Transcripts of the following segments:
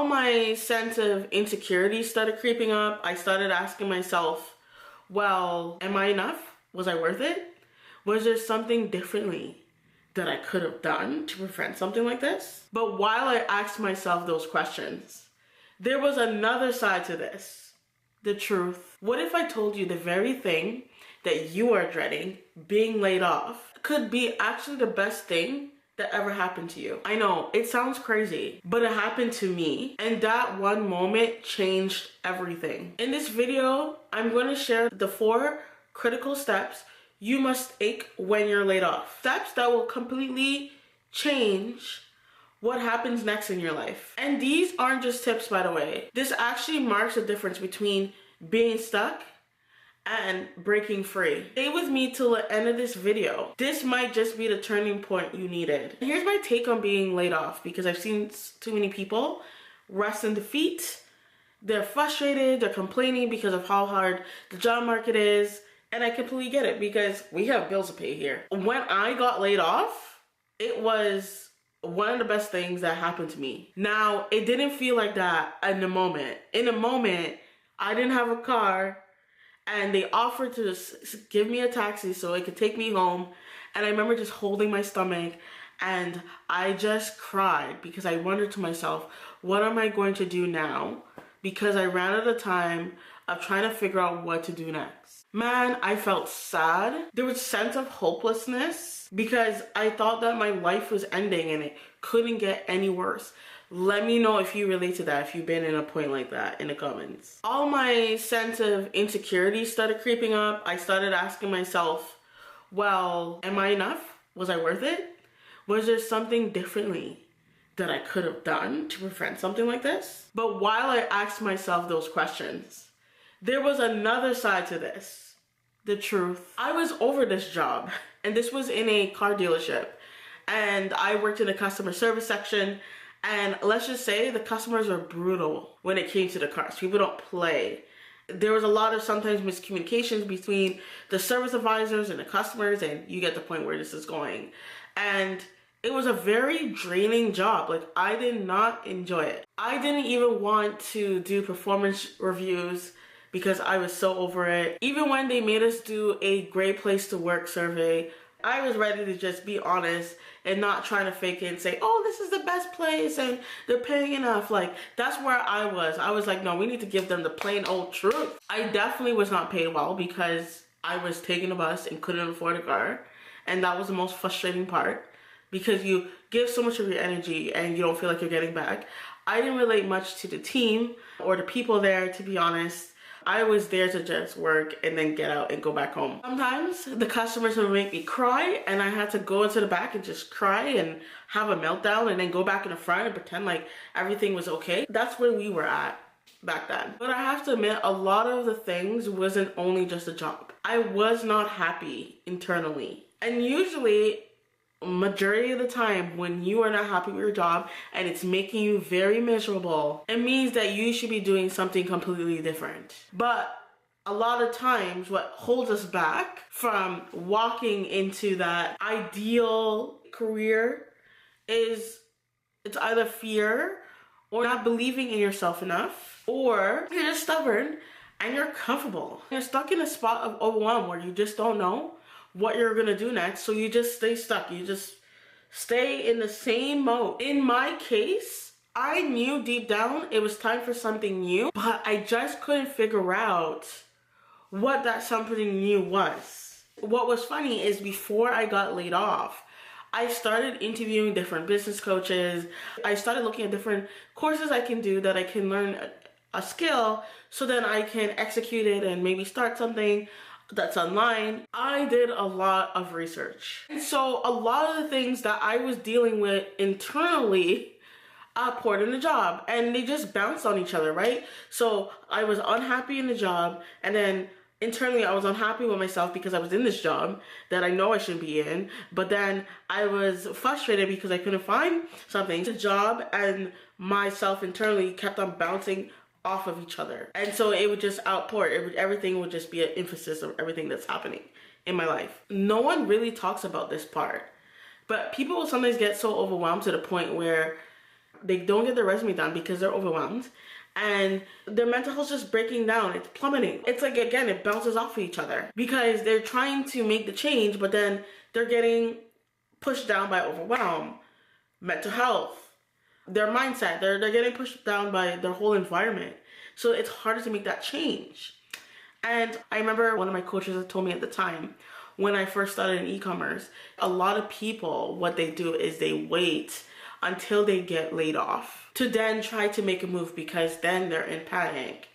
all my sense of insecurity started creeping up. I started asking myself, well, am I enough? Was I worth it? Was there something differently that I could have done to prevent something like this? But while I asked myself those questions, there was another side to this. The truth. What if I told you the very thing that you are dreading, being laid off, could be actually the best thing that ever happened to you? I know, it sounds crazy, but it happened to me, and that one moment changed everything. In this video, I'm going to share the 4 critical steps you must take when you're laid off. Steps that will completely change what happens next in your life. And these aren't just tips, by the way. This actually marks the difference between being stuck and breaking free. Stay with me till the end of this video. This might just be the turning point you needed. Here's my take on being laid off, because I've seen too many people rest in defeat. They're frustrated, they're complaining because of how hard the job market is, and I completely get it because we have bills to pay here. When I got laid off, it was one of the best things that happened to me. Now, it didn't feel like that in the moment. In the moment, I didn't have a car, and they offered to just give me a taxi so it could take me home. And I remember just holding my stomach, and I just cried because I wondered to myself, what am I going to do now? Because I ran out of time of trying to figure out what to do next. Man, I felt sad. There was a sense of hopelessness because I thought that my life was ending and it couldn't get any worse. Let me know if you relate to that, if you've been in a point like that in the comments. All my sense of insecurity started creeping up. I started asking myself, well, am I enough? Was I worth it? Was there something differently that I could have done to prevent something like this? But while I asked myself those questions, there was another side to this. The truth. I was over this job, and this was in a car dealership, and I worked in the customer service section. And let's just say the customers were brutal when it came to the cars. People don't play. There was a lot of sometimes miscommunications between the service advisors and the customers, and you get the point where this is going. And it was a very draining job. Like, I did not enjoy it. I didn't even want to do performance reviews because I was so over it. Even when they made us do a great place to work survey, I was ready to just be honest and not trying to fake it and say, oh, this is the best place and they're paying enough. Like, that's where I was. I was like, no, we need to give them the plain old truth. I definitely was not paid well because I was taking a bus and couldn't afford a car. And that was the most frustrating part, because you give so much of your energy and you don't feel like you're getting back. I didn't relate much to the team or the people there, to be honest. I was there to just work and then get out and go back home. Sometimes the customers would make me cry, and I had to go into the back and just cry and have a meltdown and then go back in the front and pretend like everything was okay. That's where we were at back then. But I have to admit, a lot of the things wasn't only just a job. I was not happy internally. And usually, majority of the time, when you are not happy with your job and it's making you very miserable, it means that you should be doing something completely different. But a lot of times what holds us back from walking into that ideal career is it's either fear or not believing in yourself enough, or you're just stubborn and you're comfortable. You're stuck in a spot of overwhelm where you just don't know what you're gonna do next, so you just stay stuck. You just stay in the same mode. In my case, I knew deep down it was time for something new, but I just couldn't figure out what that something new was. What was funny is before I got laid off, I started interviewing different business coaches. I started looking at different courses I can do that I can learn a skill so then I can execute it and maybe start something that's online. I did a lot of research. And so a lot of the things that I was dealing with internally poured in the job, and they just bounced on each other, right? So I was unhappy in the job, and then internally I was unhappy with myself because I was in this job that I know I shouldn't be in, but then I was frustrated because I couldn't find something. The job and myself internally kept on bouncing off of each other, and so it would just outpour. Everything would just be an emphasis of everything that's happening in my life. No one really talks about this part, but people will sometimes get so overwhelmed to the point where They don't get their resume done because they're overwhelmed. And their mental health is just breaking down. It's plummeting. It's like, again, it bounces off of each other because they're trying to make the change, but then they're getting pushed down by overwhelm, mental health, their mindset. They're getting pushed down by their whole environment. So it's harder to make that change. And I remember one of my coaches had told me at the time, when I first started in e-commerce, a lot of people, what they do is they wait until they get laid off to then try to make a move because then they're in panic.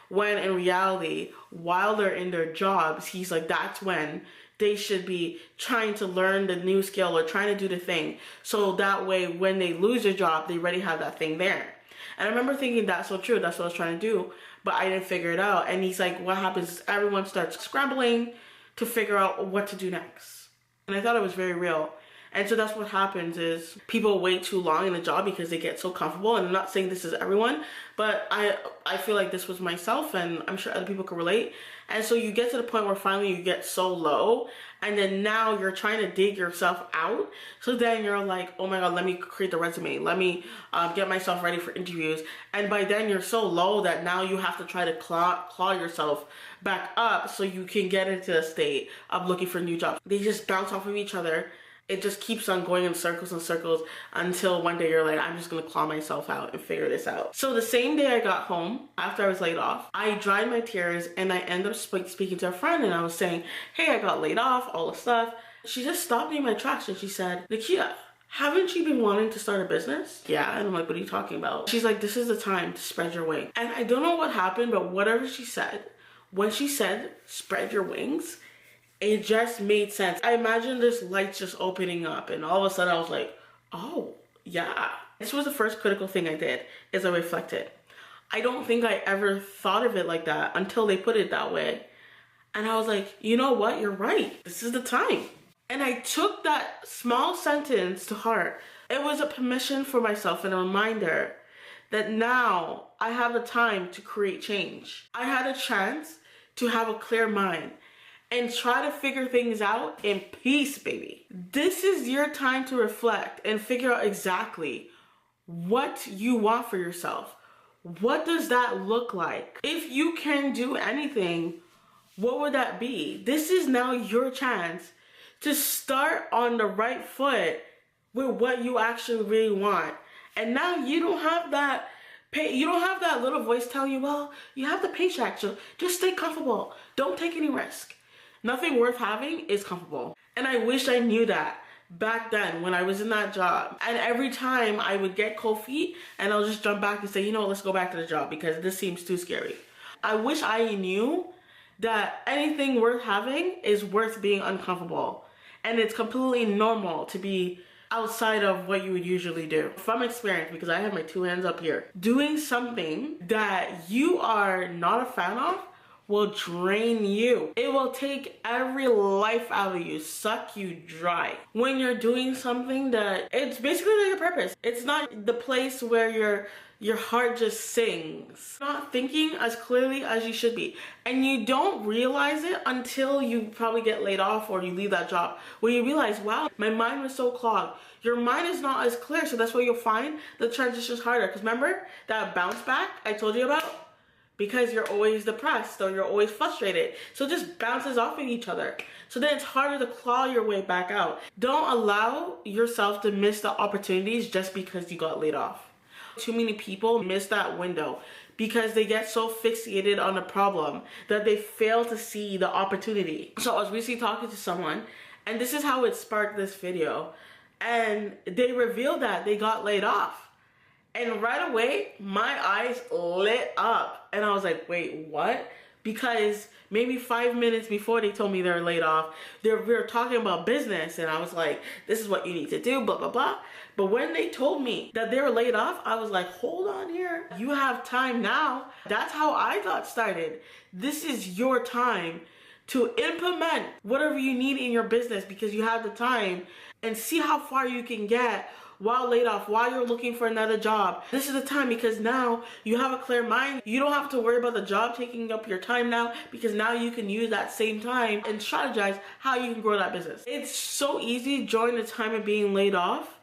When in reality, while they're in their jobs, he's like, that's when they should be trying to learn the new skill or trying to do the thing. So that way, when they lose their job, they already have that thing there. And I remember thinking that's so true. That's what I was trying to do, but I didn't figure it out. And he's like, what happens is everyone starts scrambling to figure out what to do next. And I thought it was very real. And so that's what happens is people wait too long in a job because they get so comfortable. And I'm not saying this is everyone, but I feel like this was myself, and I'm sure other people can relate. And so you get to the point where finally you get so low, and then now you're trying to dig yourself out. So then you're like, oh my God, let me create the resume. Let me get myself ready for interviews. And by then you're so low that now you have to try to claw yourself back up so you can get into a state of looking for new jobs. They just bounce off of each other. It just keeps on going in circles and circles until one day you're like, I'm just gonna claw myself out and figure this out. So the same day I got home, after I was laid off, I dried my tears and I ended up speaking to a friend, and I was saying, hey, I got laid off, all this stuff. She just stopped me in my tracks and she said, Nikita, haven't you been wanting to start a business? Yeah. And I'm like, what are you talking about? She's like, this is the time to spread your wings. And I don't know what happened, but whatever she said, when she said, spread your wings, it just made sense. I imagined this light just opening up, and all of a sudden I was like, oh, yeah. This was the first critical thing I did, is I reflected. I don't think I ever thought of it like that until they put it that way. And I was like, you know what? You're right. This is the time. And I took that small sentence to heart. It was a permission for myself and a reminder that now I have the time to create change. I had a chance to have a clear mind and try to figure things out in peace, baby. This is your time to reflect and figure out exactly what you want for yourself. What does that look like? If you can do anything, what would that be? This is now your chance to start on the right foot with what you actually really want. And now you don't have that little voice telling you, well, you have the paycheck, so just stay comfortable. Don't take any risk. Nothing worth having is comfortable. And I wish I knew that back then when I was in that job. And every time I would get cold feet and I'll just jump back and say, you know, let's go back to the job because this seems too scary. I wish I knew that anything worth having is worth being uncomfortable. And it's completely normal to be outside of what you would usually do. From experience, because I have my two hands up here, doing something that you are not a fan of will drain you. It will take every life out of you, suck you dry. When you're doing something that it's basically like a purpose. It's not the place where your heart just sings. Not thinking as clearly as you should be. And you don't realize it until you probably get laid off or you leave that job, where you realize, wow, my mind was so clogged. Your mind is not as clear, so that's why you'll find the transition is harder. Because remember that bounce back I told you about? Because you're always depressed or you're always frustrated. So it just bounces off of each other. So then it's harder to claw your way back out. Don't allow yourself to miss the opportunities just because you got laid off. Too many people miss that window because they get so fixated on the problem that they fail to see the opportunity. So I was recently talking to someone, and this is how it sparked this video. And they revealed that they got laid off. And right away, my eyes lit up. And I was like, wait, what? Because maybe 5 minutes before they told me they were laid off, we were talking about business. And I was like, this is what you need to do, blah, blah, blah. But when they told me that they were laid off, I was like, hold on here. You have time now. That's how I got started. This is your time to implement whatever you need in your business because you have the time, and see how far you can get while laid off, while you're looking for another job. This is the time because now you have a clear mind. You don't have to worry about the job taking up your time now because now you can use that same time and strategize how you can grow that business. It's so easy during the time of being laid off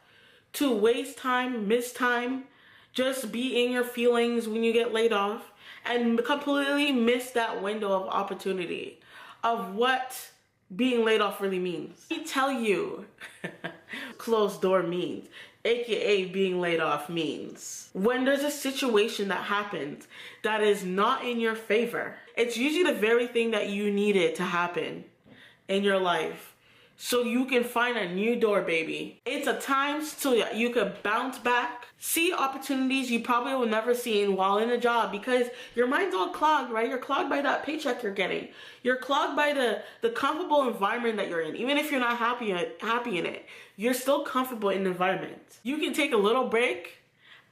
to waste time, miss time, just be in your feelings when you get laid off and completely miss that window of opportunity of what being laid off really means. Let me tell you closed door means, aka being laid off means. When there's a situation that happens that is not in your favor, it's usually the very thing that you needed to happen in your life so you can find a new door, baby. It's a time so that you could bounce back, see opportunities you probably will never see while in a job, because your mind's all clogged, right? You're clogged by that paycheck you're getting. You're clogged by the comfortable environment that you're in. Even if you're not happy in it, you're still comfortable in the environment. You can take a little break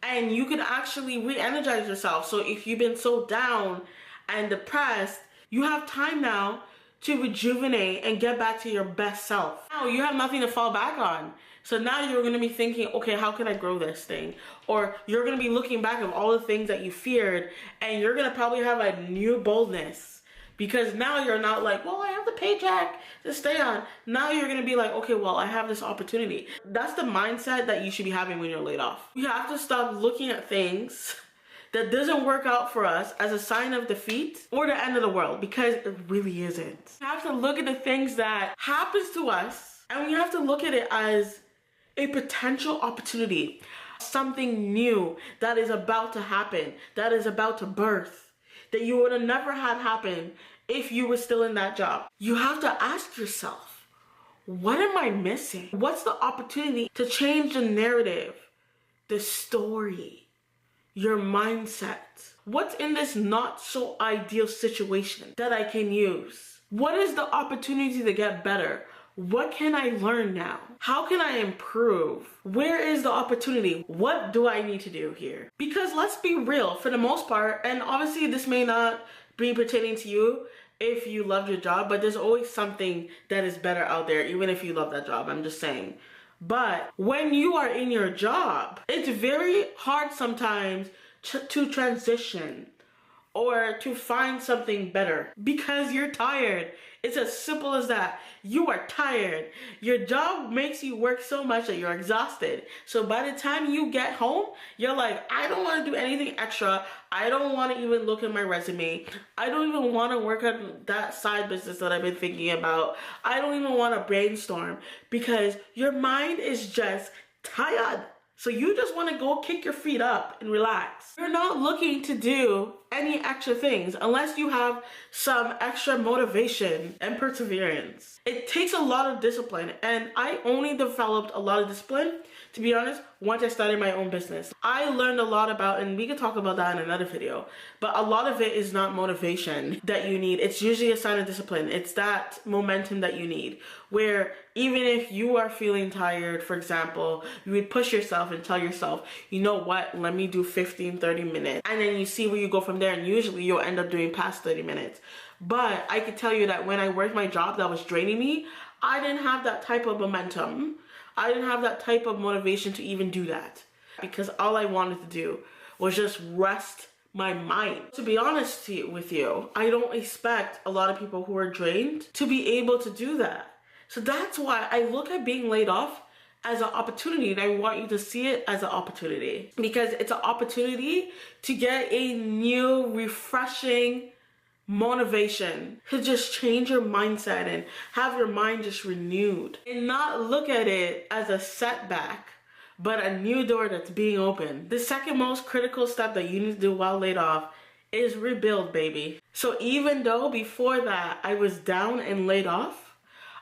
and you can actually re-energize yourself. So if you've been so down and depressed, you have time now to rejuvenate and get back to your best self. Now you have nothing to fall back on. So now you're gonna be thinking, okay, how can I grow this thing? Or you're gonna be looking back at all the things that you feared, and you're gonna probably have a new boldness. Because now you're not like, well, I have the paycheck to stay on. Now you're gonna be like, okay, well, I have this opportunity. That's the mindset that you should be having when you're laid off. You have to stop looking at things that doesn't work out for us as a sign of defeat or the end of the world, because it really isn't. You have to look at the things that happens to us, and we have to look at it as a potential opportunity, something new that is about to happen, that is about to birth, that you would have never had happen if you were still in that job. You have to ask yourself, what am I missing? What's the opportunity to change the narrative, the story, your mindset? What's in this not so ideal situation that I can use? What is the opportunity to get better? What can I learn now? How can I improve? Where is the opportunity? What do I need to do here? Because let's be real, for the most part, and obviously this may not be pertaining to you if you love your job, but there's always something that is better out there, even if you love that job, I'm just saying. But when you are in your job, it's very hard sometimes to transition or to find something better because you're tired. It's as simple as that. You are tired. Your job makes you work so much that you're exhausted. So by the time you get home, you're like, I don't want to do anything extra. I don't want to even look at my resume. I don't even want to work on that side business that I've been thinking about. I don't even want to brainstorm because your mind is just tired. So you just want to go kick your feet up and relax. You're not looking to do any extra things unless you have some extra motivation and perseverance. It takes a lot of discipline, and I only developed a lot of discipline, to be honest, once I started my own business. I learned a lot about, and we could talk about that in another video, but a lot of it is not motivation that you need. It's usually a sign of discipline. It's that momentum that you need, where even if you are feeling tired, for example, you would push yourself and tell yourself, you know what, let me do 15, 30 minutes. And then you see where you go from there, and usually you'll end up doing past 30 minutes. But I can tell you that when I worked my job that was draining me, I didn't have that type of momentum. I didn't have that type of motivation to even do that because all I wanted to do was just rest my mind. To be honest with you, I don't expect a lot of people who are drained to be able to do that. So that's why I look at being laid off as an opportunity, and I want you to see it as an opportunity because it's an opportunity to get a new, refreshing motivation to just change your mindset and have your mind just renewed and not look at it as a setback but a new door that's being opened. The second most critical step that you need to do while laid off is rebuild, baby. So even though before that I was down and laid off,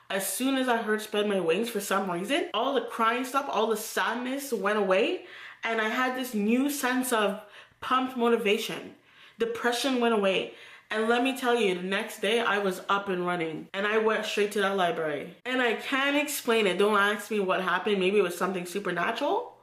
as soon as I heard spread my wings, for some reason all the crying stuff, all the sadness went away, and I had this new sense of pumped motivation. Depression went away. And let me tell you, the next day I was up and running and I went straight to that library. And I can't explain it. Don't ask me what happened. Maybe it was something supernatural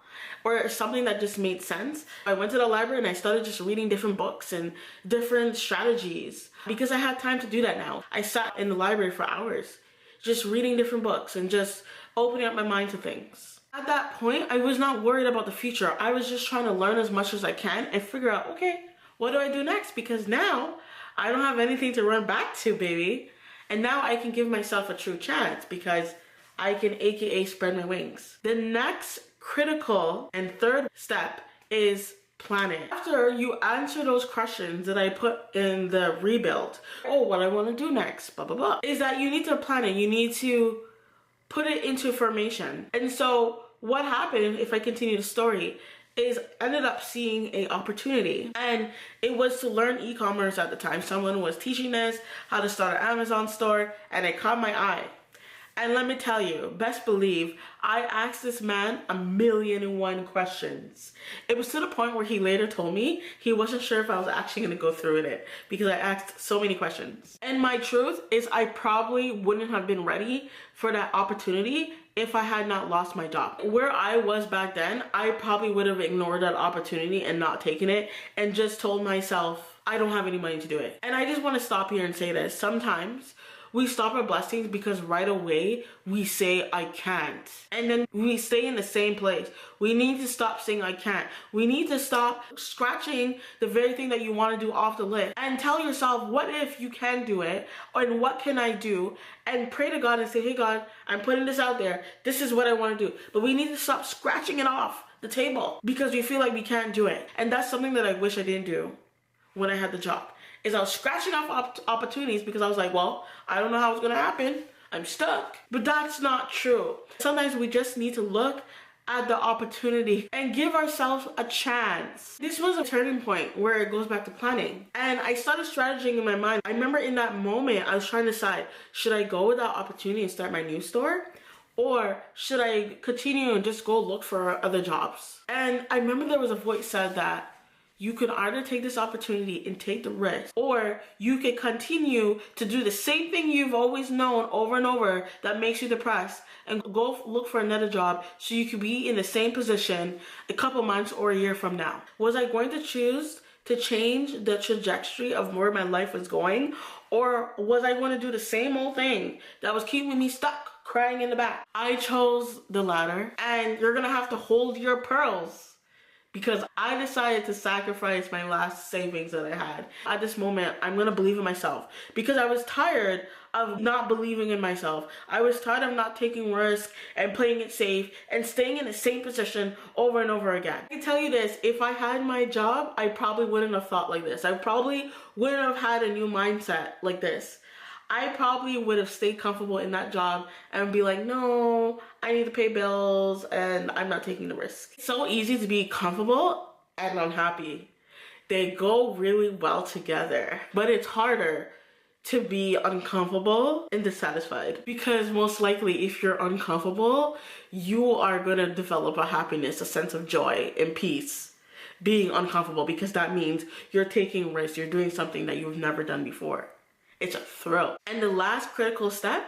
or something that just made sense. I went to the library and I started just reading different books and different strategies because I had time to do that now. I sat in the library for hours just reading different books and just opening up my mind to things. At that point, I was not worried about the future. I was just trying to learn as much as I can and figure out, okay, what do I do next? Because now I don't have anything to run back to, baby. And now I can give myself a true chance because I can AKA spread my wings. The next critical and third step is plan it. After you answer those questions that I put in the rebuild, oh, what I want to do next, blah, blah, blah, is that you need to plan it. You need to put it into formation. And so what happened, if I continue the story, is I ended up seeing an opportunity, and it was to learn e-commerce at the time. Someone was teaching us how to start an Amazon store, and it caught my eye. And let me tell you, best believe, I asked this man 1,000,001 questions. It was to the point where he later told me he wasn't sure if I was actually going to go through with it because I asked so many questions. And my truth is I probably wouldn't have been ready for that opportunity if I had not lost my job. Where I was back then, I probably would have ignored that opportunity and not taken it and just told myself, I don't have any money to do it. And I just want to stop here and say this. Sometimes we stop our blessings because right away we say, I can't. And then we stay in the same place. We need to stop saying, I can't. We need to stop scratching the very thing that you want to do off the list and tell yourself, what if you can do it? And what can I do? And pray to God and say, hey God, I'm putting this out there. This is what I want to do. But we need to stop scratching it off the table because we feel like we can't do it. And that's something that I wish I didn't do when I had the job. Is I was scratching off opportunities because I was like, well, I don't know how it's going to happen. I'm stuck. But that's not true. Sometimes we just need to look at the opportunity and give ourselves a chance. This was a turning point where it goes back to planning. And I started strategizing in my mind. I remember in that moment, I was trying to decide, should I go with that opportunity and start my new store? Or should I continue and just go look for other jobs? And I remember there was a voice said that you could either take this opportunity and take the risk, or you could continue to do the same thing you've always known over and over that makes you depressed and go look for another job so you could be in the same position a couple months or a year from now. Was I going to choose to change the trajectory of where my life was going, or was I going to do the same old thing that was keeping me stuck, crying in the back? I chose the latter, and you're gonna have to hold your pearls. Because I decided to sacrifice my last savings that I had. At this moment, I'm going to believe in myself. Because I was tired of not believing in myself. I was tired of not taking risks and playing it safe and staying in the same position over and over again. I can tell you this, if I had my job, I probably wouldn't have thought like this. I probably wouldn't have had a new mindset like this. I probably would have stayed comfortable in that job and be like, no, I need to pay bills and I'm not taking the risk. It's so easy to be comfortable and unhappy. They go really well together, but it's harder to be uncomfortable and dissatisfied because most likely if you're uncomfortable, you are going to develop a happiness, a sense of joy and peace being uncomfortable because that means you're taking risks, you're doing something that you've never done before. It's a thrill. And the last critical step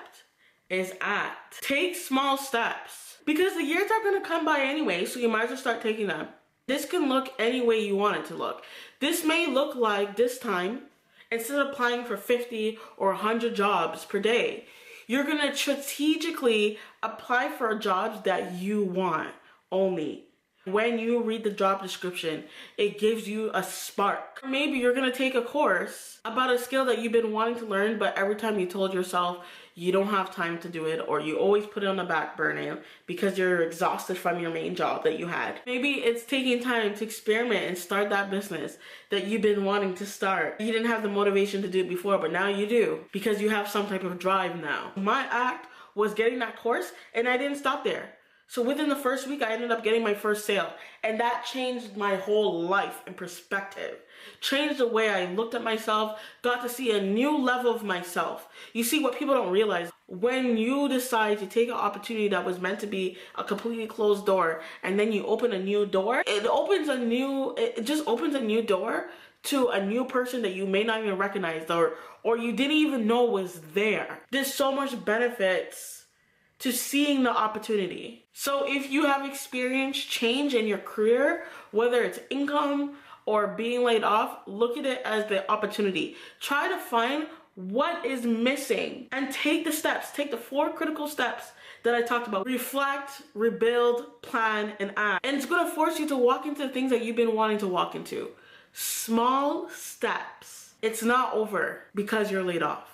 is act. Take small steps because the years are going to come by anyway, so you might as well start taking them. This can look any way you want it to look. This may look like this time, instead of applying for 50 or 100 jobs per day, you're going to strategically apply for jobs that you want only. When you read the job description, it gives you a spark. Maybe you're going to take a course about a skill that you've been wanting to learn, but every time you told yourself you don't have time to do it, or you always put it on the back burner because you're exhausted from your main job that you had. Maybe it's taking time to experiment and start that business that you've been wanting to start. You didn't have the motivation to do it before, but now you do because you have some type of drive now. My act was getting that course, and I didn't stop there. So within the first week, I ended up getting my first sale. And that changed my whole life and perspective. Changed the way I looked at myself, got to see a new level of myself. You see, what people don't realize, when you decide to take an opportunity that was meant to be a completely closed door, and then you open a new door, it just opens a new door to a new person that you may not even recognize or you didn't even know was there. There's so much benefits to seeing the opportunity. So if you have experienced change in your career, whether it's income or being laid off, look at it as the opportunity. Try to find what is missing and take the steps. Take the 4 critical steps that I talked about. Reflect, rebuild, plan, and act. And it's gonna force you to walk into the things that you've been wanting to walk into. Small steps. It's not over because you're laid off.